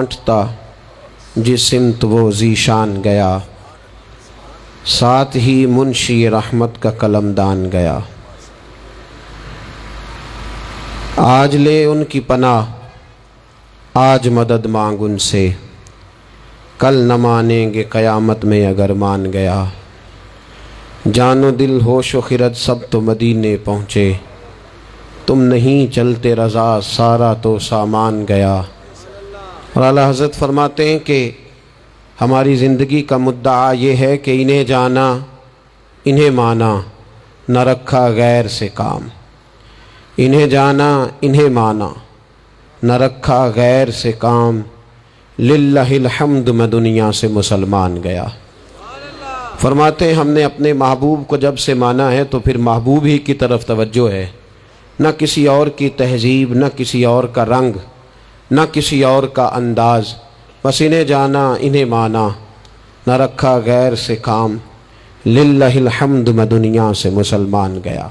کانٹتا جس سمت وہ ذیشان گیا، ساتھ ہی منشی رحمت کا قلمدان گیا۔ آج لے ان کی پناہ، آج مدد مانگ ان سے، کل نہ مانیں گے قیامت میں اگر مان گیا۔ جان و دل ہوش و خرد سب تو مدینے پہنچے، تم نہیں چلتے رضا سارا تو سامان گیا۔ اور اعلیٰ حضرت فرماتے ہیں کہ ہماری زندگی کا مدعا یہ ہے کہ انہیں جانا انہیں مانا، نہ رکھا غیر سے کام۔ انہیں جانا انہیں مانا، نہ رکھا غیر سے کام، للہ الحمد میں دنیا سے مسلمان گیا۔ فرماتے ہیں ہم نے اپنے محبوب کو جب سے مانا ہے تو پھر محبوب ہی کی طرف توجہ ہے، نہ کسی اور کی تہذیب، نہ کسی اور کا رنگ، نہ کسی اور کا انداز، بس انہیں جانا انہیں مانا، نہ رکھا غیر سے کام، للہ الحمد میں دنیا سے مسلمان گیا۔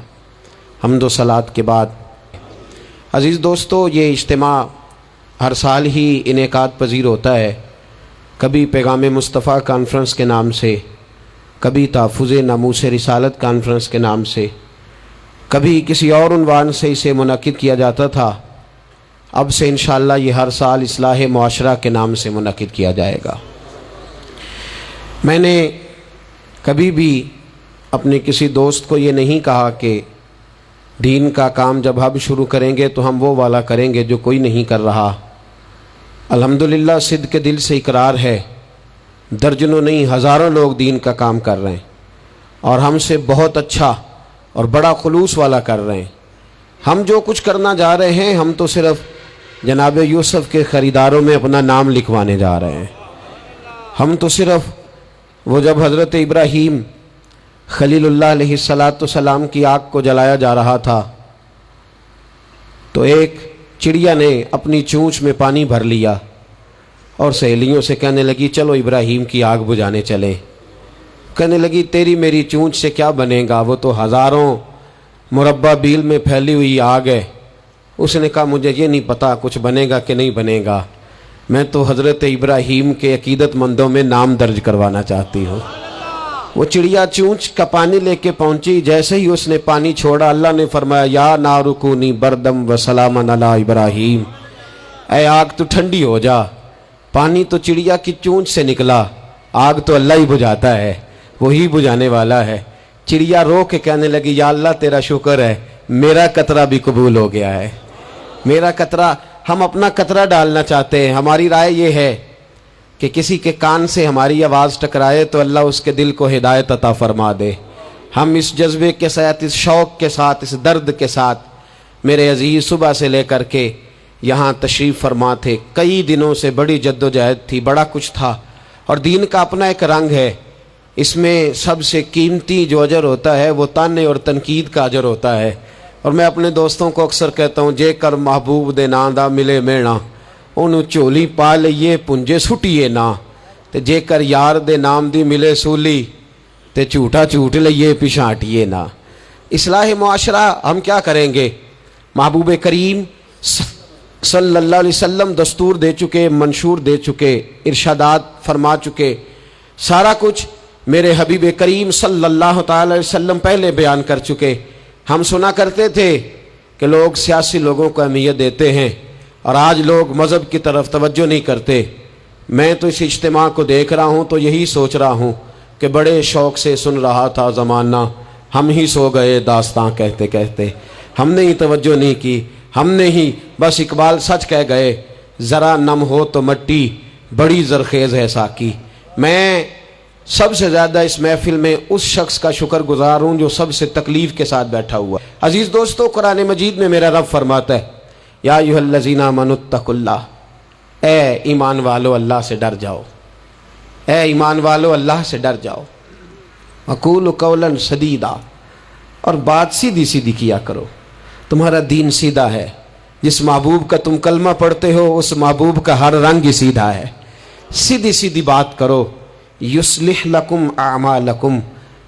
حمد و صلات کے بعد عزیز دوستو، یہ اجتماع ہر سال ہی انعقاد پذیر ہوتا ہے، کبھی پیغام مصطفیٰ کانفرنس کے نام سے، کبھی تحفظ ناموس رسالت کانفرنس کے نام سے، کبھی کسی اور عنوان سے اسے منعقد کیا جاتا تھا۔ اب سے انشاءاللہ یہ ہر سال اصلاح معاشرہ کے نام سے منعقد کیا جائے گا۔ میں نے کبھی بھی اپنے کسی دوست کو یہ نہیں کہا کہ دین کا کام جب ہم شروع کریں گے تو ہم وہ والا کریں گے جو کوئی نہیں کر رہا۔ الحمدللہ صدق دل سے اقرار ہے، درجنوں نہیں ہزاروں لوگ دین کا کام کر رہے ہیں، اور ہم سے بہت اچھا اور بڑا خلوص والا کر رہے ہیں۔ ہم جو کچھ کرنا جا رہے ہیں، ہم تو صرف جناب یوسف کے خریداروں میں اپنا نام لکھوانے جا رہے ہیں۔ ہم تو صرف وہ جب حضرت ابراہیم خلیل اللہ علیہ السلام کی آگ کو جلایا جا رہا تھا تو ایک چڑیا نے اپنی چونچ میں پانی بھر لیا اور سہیلیوں سے کہنے لگی چلو ابراہیم کی آگ بجھانے چلیں۔ کہنے لگی تیری میری چونچ سے کیا بنے گا، وہ تو ہزاروں مربع بیل میں پھیلی ہوئی آگ ہے۔ اس نے کہا مجھے یہ نہیں پتا کچھ بنے گا کہ نہیں بنے گا، میں تو حضرت ابراہیم کے عقیدت مندوں میں نام درج کروانا چاہتی ہوں۔ وہ چڑیا چونچ کا پانی لے کے پہنچی، جیسے ہی اس نے پانی چھوڑا اللہ نے فرمایا یا نار کونی بردم و سلاما علی ابراہیم، اے آگ تو ٹھنڈی ہو جا۔ پانی تو چڑیا کی چونچ سے نکلا، آگ تو اللہ ہی بجھاتا ہے، وہی بجھانے والا ہے۔ چڑیا رو کے کہنے لگی یا اللہ تیرا شکر ہے، میرا قطرہ بھی قبول ہو گیا ہے۔ میرا قطرہ، ہم اپنا قطرہ ڈالنا چاہتے ہیں۔ ہماری رائے یہ ہے کہ کسی کے کان سے ہماری آواز ٹکرائے تو اللہ اس کے دل کو ہدایت عطا فرما دے۔ ہم اس جذبے کے ساتھ، اس شوق کے ساتھ، اس درد کے ساتھ میرے عزیز صبح سے لے کر کے یہاں تشریف فرما تھے۔ کئی دنوں سے بڑی جد و جہد تھی، بڑا کچھ تھا، اور دین کا اپنا ایک رنگ ہے۔ اس میں سب سے قیمتی جو اجر ہوتا ہے وہ تانے اور تنقید کا اجر ہوتا ہے۔ اور میں اپنے دوستوں کو اکثر کہتا ہوں جے کر محبوب دے نام دا ملے مینا، انہوں چولی پا لئیے پنجے سٹیے نا، تے جے کر یار دے نام دی ملے سولی تے جھوٹا جھوٹ لئیے پچھاٹیے نا۔ اصلاح معاشرہ ہم کیا کریں گے؟ محبوب کریم صلی اللہ علیہ وسلم دستور دے چکے، منشور دے چکے، ارشادات فرما چکے، سارا کچھ میرے حبیب کریم صلی اللہ تعالی علیہ وسلم پہلے بیان کر چکے۔ ہم سنا کرتے تھے کہ لوگ سیاسی لوگوں کو اہمیت دیتے ہیں اور آج لوگ مذہب کی طرف توجہ نہیں کرتے۔ میں تو اس اجتماع کو دیکھ رہا ہوں تو یہی سوچ رہا ہوں کہ بڑے شوق سے سن رہا تھا زمانہ، ہم ہی سو گئے داستاں کہتے کہتے۔ ہم نے ہی توجہ نہیں کی، ہم نے ہی بس اقبال سچ کہہ گئے، ذرا نم ہو تو مٹی بڑی زرخیز ہے ساکی۔ میں سب سے زیادہ اس محفل میں اس شخص کا شکر گزار ہوں جو سب سے تکلیف کے ساتھ بیٹھا ہوا۔ عزیز دوستو، قرآن مجید میں میرا رب فرماتا ہے یا ایھا الذین آمنوا اتقوا اللہ، اے ایمان والو اللہ سے ڈر جاؤ، اے ایمان والو اللہ سے ڈر جاؤ، وقولوا قولا سدیدا، اور بات سیدھی سیدھی کیا کرو۔ تمہارا دین سیدھا ہے، جس محبوب کا تم کلمہ پڑھتے ہو اس محبوب کا ہر رنگ ہی سیدھا ہے۔ سیدھی سیدھی بات کرو۔ یصلح لکم اعمالکم،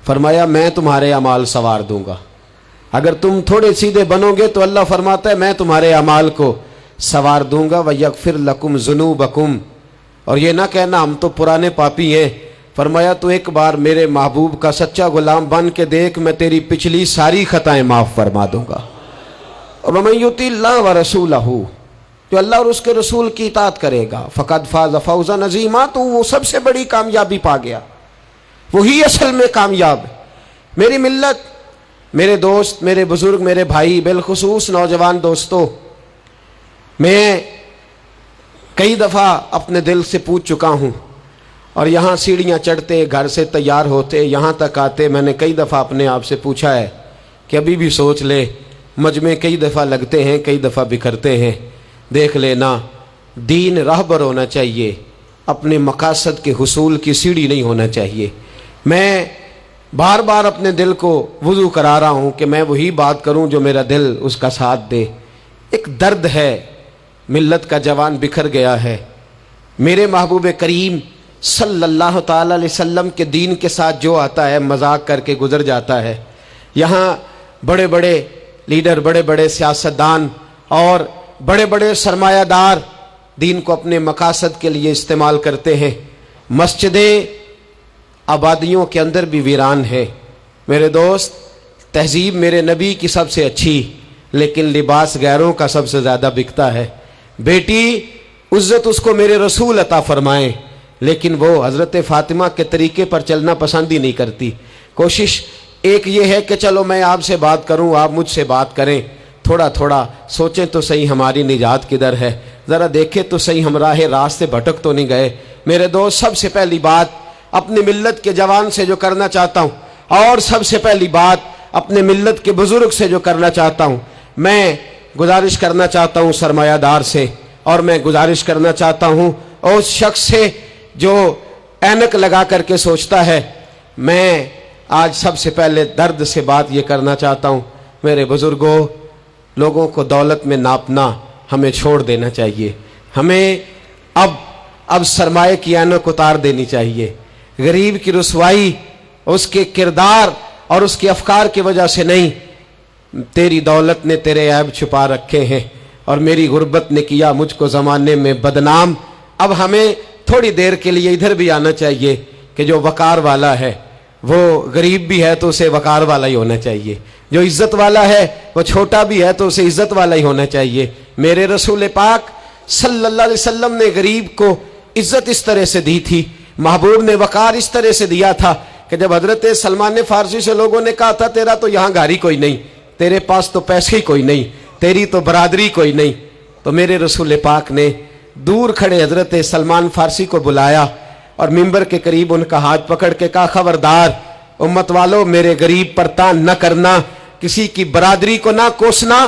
فرمایا میں تمہارے اعمال سنوار دوں گا۔ اگر تم تھوڑے سیدھے بنو گے تو اللہ فرماتا ہے میں تمہارے اعمال کو سنوار دوں گا۔ ویغفر لکم ذنوبکم، اور یہ نہ کہنا ہم تو پرانے پاپی ہیں. فرمایا تو ایک بار میرے محبوب کا سچا غلام بن کے دیکھ, میں تیری پچھلی ساری خطائیں معاف فرما دوں گا. اور وَمَن يُطِعِ اللَّهَ وَرَسُولَهُ, جو اللہ اور اس کے رسول کی اطاعت کرے گا, فَقَدْ فَازَ فَوْزًا عَظِيمًا, تو وہ سب سے بڑی کامیابی پا گیا, وہی اصل میں کامیاب ہے. میری ملت, میرے دوست, میرے بزرگ, میرے بھائی, بالخصوص نوجوان دوستو, میں کئی دفعہ اپنے دل سے پوچھ چکا ہوں, اور یہاں سیڑھیاں چڑھتے, گھر سے تیار ہوتے, یہاں تک آتے, میں نے کئی دفعہ اپنے آپ سے پوچھا ہے کہ ابھی بھی سوچ لے, مجمع کئی دفعہ لگتے ہیں, کئی دفعہ بکھرتے ہیں, دیکھ لینا دین راہبر ہونا چاہیے, اپنے مقاصد کے حصول کی سیڑھی نہیں ہونا چاہیے. میں بار بار اپنے دل کو وضو کرا رہا ہوں کہ میں وہی بات کروں جو میرا دل اس کا ساتھ دے. ایک درد ہے, ملت کا جوان بکھر گیا ہے. میرے محبوب کریم صلی اللہ تعالی علیہ وسلم کے دین کے ساتھ جو آتا ہے مذاق کر کے گزر جاتا ہے. یہاں بڑے بڑے لیڈر, بڑے بڑے سیاستدان اور بڑے بڑے سرمایہ دار دین کو اپنے مقاصد کے لیے استعمال کرتے ہیں. مسجدیں آبادیوں کے اندر بھی ویران ہے. میرے دوست, تہذیب میرے نبی کی سب سے اچھی, لیکن لباس غیروں کا سب سے زیادہ بکتا ہے. بیٹی عزت اس کو میرے رسول عطا فرمائیں, لیکن وہ حضرت فاطمہ کے طریقے پر چلنا پسند ہی نہیں کرتی. کوشش ایک یہ ہے کہ چلو میں آپ سے بات کروں, آپ مجھ سے بات کریں, تھوڑا تھوڑا سوچیں تو صحیح ہماری نجات کدھر ہے, ذرا دیکھیں تو صحیح ہم راہ راست سے بھٹک تو نہیں گئے. میرے دوست, سب سے پہلی بات اپنی ملت کے جوان سے جو کرنا چاہتا ہوں, اور سب سے پہلی بات اپنے ملت کے بزرگ سے جو کرنا چاہتا ہوں, میں گزارش کرنا چاہتا ہوں سرمایہ دار سے, اور میں گزارش کرنا چاہتا ہوں اس شخص سے جو اینک لگا کر کے سوچتا ہے. میں آج سب سے پہلے درد سے بات یہ کرنا چاہتا ہوں, میرے بزرگوں, لوگوں کو دولت میں ناپنا ہمیں چھوڑ دینا چاہیے. ہمیں اب سرمایہ کی اینک اتار دینی چاہیے. غریب کی رسوائی اس کے کردار اور اس کے افکار کی وجہ سے نہیں, تیری دولت نے تیرے عیب چھپا رکھے ہیں, اور میری غربت نے کیا مجھ کو زمانے میں بدنام. اب ہمیں تھوڑی دیر کے لیے ادھر بھی آنا چاہیے کہ جو وقار والا ہے وہ غریب بھی ہے تو اسے وقار والا ہی ہونا چاہیے, جو عزت والا ہے وہ چھوٹا بھی ہے تو اسے عزت والا ہی ہونا چاہیے. میرے رسول پاک صلی اللہ علیہ وسلم نے غریب کو عزت اس طرح سے دی تھی, محبوب نے وقار اس طرح سے دیا تھا کہ جب حضرت سلمان فارسی سے لوگوں نے کہا تھا تیرا تو یہاں گھر ہی کوئی نہیں, تیرے پاس تو پیسے ہی کوئی نہیں, تیری تو برادری کوئی نہیں, تو میرے رسول پاک نے دور کھڑے حضرت سلمان فارسی کو بلایا اور ممبر کے قریب ان کا ہاتھ پکڑ کے کہا, خبردار امت والو, میرے غریب پر تان نہ کرنا, کسی کی برادری کو نہ کوسنا.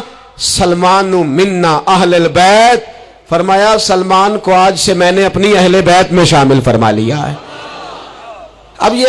سلمان منا اہل البیت, فرمایا سلمان کو آج سے میں نے اپنی اہل بیت میں شامل فرما لیا ہے. اب یہ